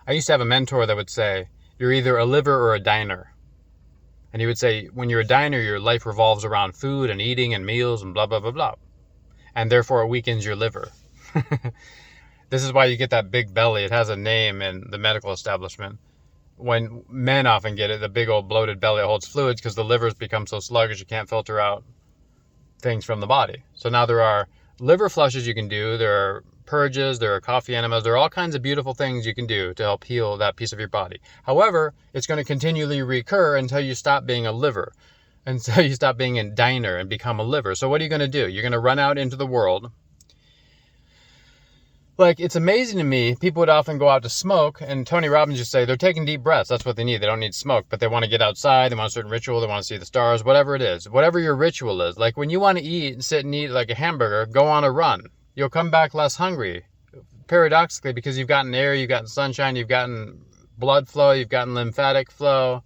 I used to have a mentor that would say, you're either a liver or a diner. And he would say, when you're a diner, your life revolves around food and eating and meals and blah, blah, blah, blah. And therefore it weakens your liver. This is why you get that big belly. It has a name in the medical establishment. When men often get it, the big old bloated belly holds fluids because the liver's become so sluggish you can't filter out things from the body. So now there are liver flushes you can do, there are purges, there are coffee enemas, there are all kinds of beautiful things you can do to help heal that piece of your body. However, it's going to continually recur until you stop being a liver, until you stop being a diner and become a liver. So what are you going to do? You're going to run out into the world. Like, it's amazing to me, people would often go out to smoke, and Tony Robbins used to say they're taking deep breaths. That's what they need. They don't need smoke, but they want to get outside. They want a certain ritual. They want to see the stars, whatever it is. Whatever your ritual is. Like, when you want to eat and sit and eat like a hamburger, go on a run. You'll come back less hungry, paradoxically, because you've gotten air, you've gotten sunshine, you've gotten blood flow, you've gotten lymphatic flow.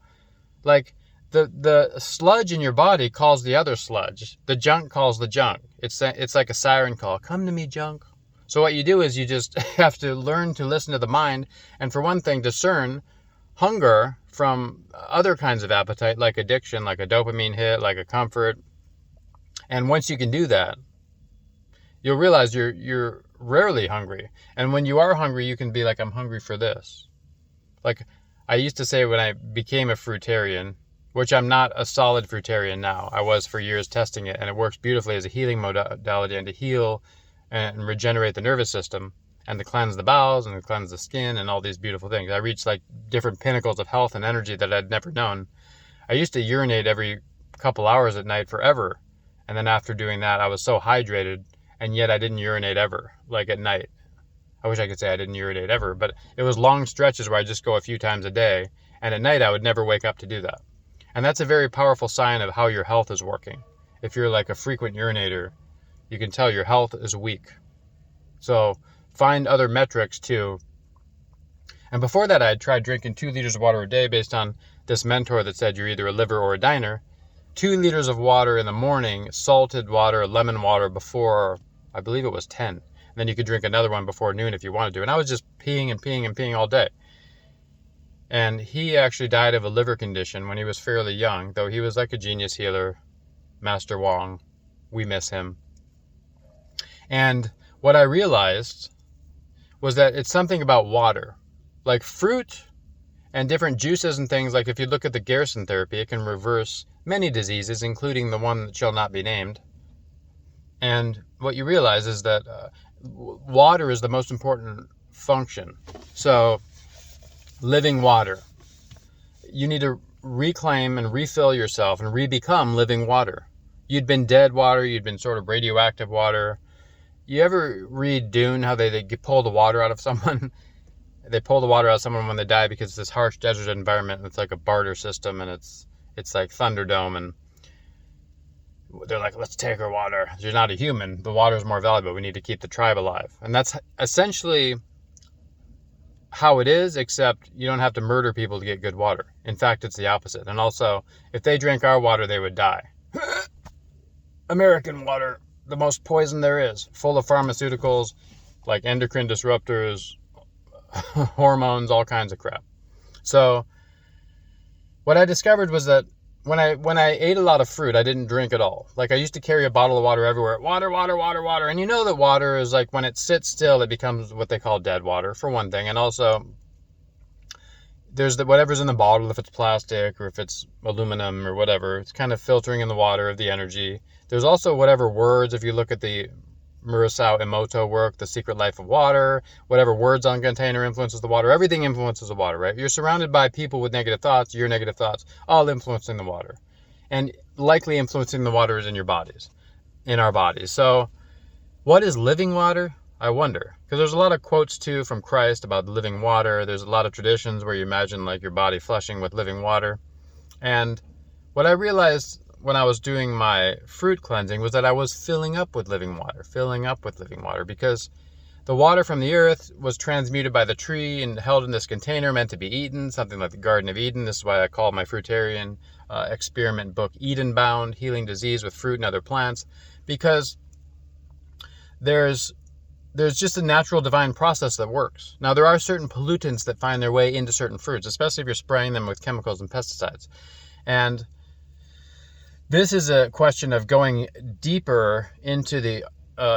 Like, the sludge in your body calls the other sludge. The junk calls the junk. It's like a siren call. Come to me, junk. So what you do is you just have to learn to listen to the mind, and for one thing, discern hunger from other kinds of appetite, like addiction, like a dopamine hit, like a comfort. And once you can do that, you'll realize you're rarely hungry. And when you are hungry, you can be like, I'm hungry for this. Like I used to say when I became a fruitarian, which I'm not a solid fruitarian now. I was for years testing it, and it works beautifully as a healing modality and to heal and regenerate the nervous system and to cleanse the bowels and to cleanse the skin and all these beautiful things. I reached like different pinnacles of health and energy that I'd never known. I used to urinate every couple hours at night forever. And then after doing that, I was so hydrated, and yet I didn't urinate ever, like at night. I wish I could say I didn't urinate ever, but it was long stretches where I just go a few times a day. And at night, I would never wake up to do that. And that's a very powerful sign of how your health is working. If you're like a frequent urinator, you can tell your health is weak. So find other metrics too. And before that, I had tried drinking 2 liters of water a day based on this mentor that said you're either a liver or a diner. 2 liters of water in the morning, salted water, lemon water before, I believe it was 10. And then you could drink another one before noon if you wanted to. And I was just peeing and peeing and peeing all day. And he actually died of a liver condition when he was fairly young, though he was like a genius healer, Master Wong. We miss him. And what I realized was that it's something about water. Like fruit and different juices and things, like if you look at the Gerson therapy, it can reverse many diseases, including the one that shall not be named. And what you realize is that water is the most important function. So, living water. You need to reclaim and refill yourself and re-become living water. You'd been dead water, you'd been sort of radioactive water. You ever read Dune, how they pull the water out of someone? They pull the water out of someone when they die because it's this harsh desert environment, and it's like a barter system, and it's like Thunderdome, and they're like, let's take her water. You're not a human. The water is more valuable. We need to keep the tribe alive. And that's essentially how it is, except you don't have to murder people to get good water. In fact, it's the opposite. And also, if they drank our water, they would die. American water, the most poison there is, full of pharmaceuticals, like endocrine disruptors, hormones, all kinds of crap. So what I discovered was that when I ate a lot of fruit, I didn't drink at all. Like I used to carry a bottle of water everywhere. Water, water, water, water. And you know that water is like when it sits still, it becomes what they call dead water, for one thing. And also there's whatever's in the bottle, if it's plastic or if it's aluminum or whatever, it's kind of filtering in the water of the energy. There's also whatever words, if you look at the Murasao Emoto work, The Secret Life of Water, whatever words on container influences the water. Everything influences the water, right? You're surrounded by people with negative thoughts, your negative thoughts, all influencing the water. And likely influencing the water is in our bodies. So what is living water? I wonder. Because there's a lot of quotes too from Christ about living water. There's a lot of traditions where you imagine like your body flushing with living water. And what I realized when I was doing my fruit cleansing was that I was filling up with living water, because the water from the earth was transmuted by the tree and held in this container meant to be eaten, something like the Garden of Eden. This is why I call my fruitarian experiment book Edenbound, Healing Disease with Fruit and Other Plants, because there's there's just a natural divine process that works. Now, there are certain pollutants that find their way into certain fruits, especially if you're spraying them with chemicals and pesticides. And this is a question of going deeper into the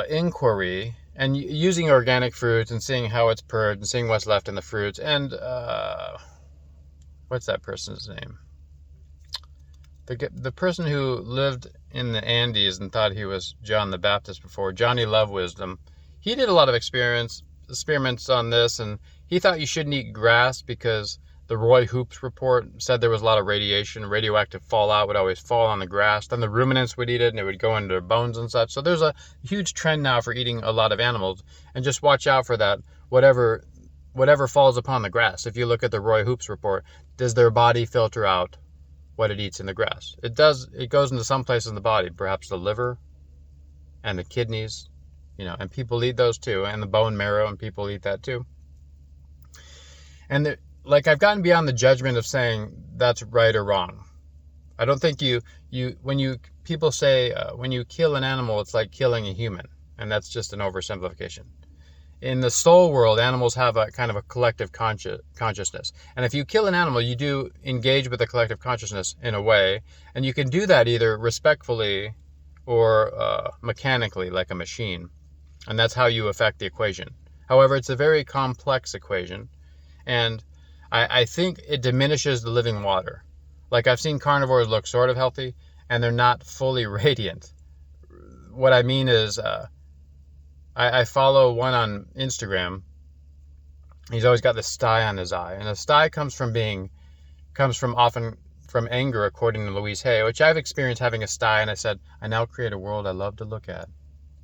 inquiry and using organic fruits and seeing how it's purged and seeing what's left in the fruits. And what's that person's name? The person who lived in the Andes and thought he was John the Baptist before, Johnny Love Wisdom, he did a lot of experiments on this, and he thought you shouldn't eat grass because the Roy Hoops report said there was a lot of radiation. Radioactive fallout would always fall on the grass. Then the ruminants would eat it, and it would go into their bones and such. So there's a huge trend now for eating a lot of animals, and just watch out for that. Whatever falls upon the grass. If you look at the Roy Hoops report, does their body filter out what it eats in the grass? It does. It goes into some places in the body, perhaps the liver and the kidneys, and people eat those too, and the bone marrow, and people eat that too. And I've gotten beyond the judgment of saying that's right or wrong. I don't think people say when you kill an animal, it's like killing a human, and that's just an oversimplification. In the soul world, animals have a kind of a collective consciousness. And if you kill an animal, you do engage with the collective consciousness in a way, and you can do that either respectfully or mechanically, like a machine. And that's how you affect the equation. However, it's a very complex equation, and I think it diminishes the living water. Like, I've seen carnivores look sort of healthy, and they're not fully radiant. What I mean is, I follow one on Instagram. He's always got this sty on his eye, and a sty comes often from anger, according to Louise Hay, which I've experienced having a sty, and I said, I now create a world I love to look at,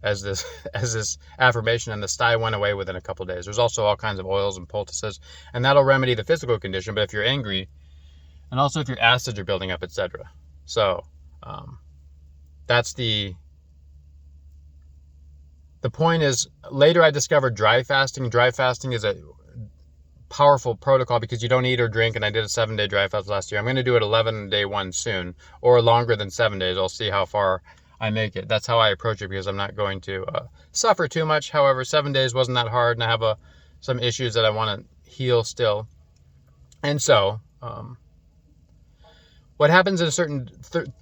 as this affirmation, and the sty went away within a couple of days. There's also all kinds of oils and poultices, and that'll remedy the physical condition, but if you're angry, and also if your acids are building up, etc. So that's the point is, later I discovered dry fasting. Dry fasting is a powerful protocol because you don't eat or drink, and I did a 7-day dry fast last year. I'm going to do it 11-day one soon, or longer than 7 days. I'll see how far I make it. That's how I approach it, because I'm not going to suffer too much. However, 7 days wasn't that hard, and I have some issues that I want to heal still. And so, what happens in a certain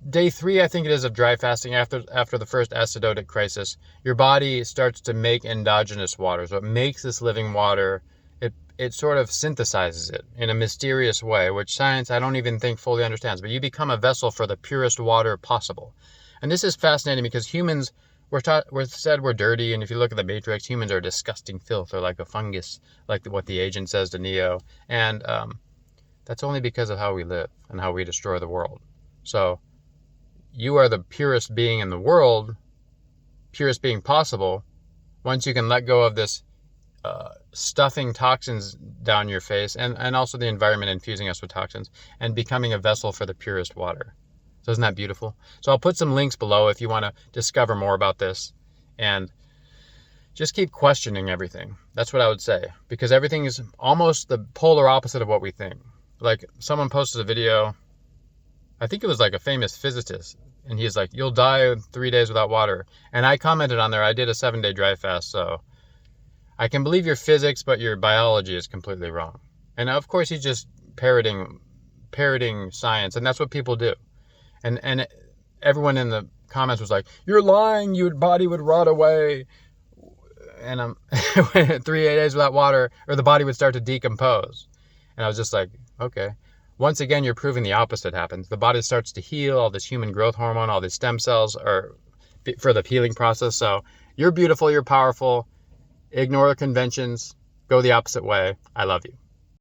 day 3, I think it is, of dry fasting, after the first acidotic crisis, your body starts to make endogenous water. So it makes this living water. It sort of synthesizes it in a mysterious way, which science I don't even think fully understands. But you become a vessel for the purest water possible. And this is fascinating because humans, we're said we're dirty, and if you look at the Matrix, humans are disgusting filth, or like a fungus, like what the agent says to Neo. And that's only because of how we live and how we destroy the world. So you are the purest being in the world, purest being possible, once you can let go of this stuffing toxins down your face, and also the environment infusing us with toxins, and becoming a vessel for the purest water. So isn't that beautiful? So I'll put some links below if you want to discover more about this, and just keep questioning everything. That's what I would say, because everything is almost the polar opposite of what we think. Like, someone posted a video, I think it was like a famous physicist, and he's like, you'll die in 3 days without water. And I commented on there, I did a 7-day dry fast, so I can believe your physics, but your biology is completely wrong. And of course he's just parroting science, and that's what people do. And everyone in the comments was like, you're lying, your body would rot away. And 3 days without water, or the body would start to decompose. And I was just like, okay. Once again, you're proving the opposite happens. The body starts to heal, all this human growth hormone, all these stem cells are for the healing process. So you're beautiful, you're powerful. Ignore the conventions. Go the opposite way. I love you.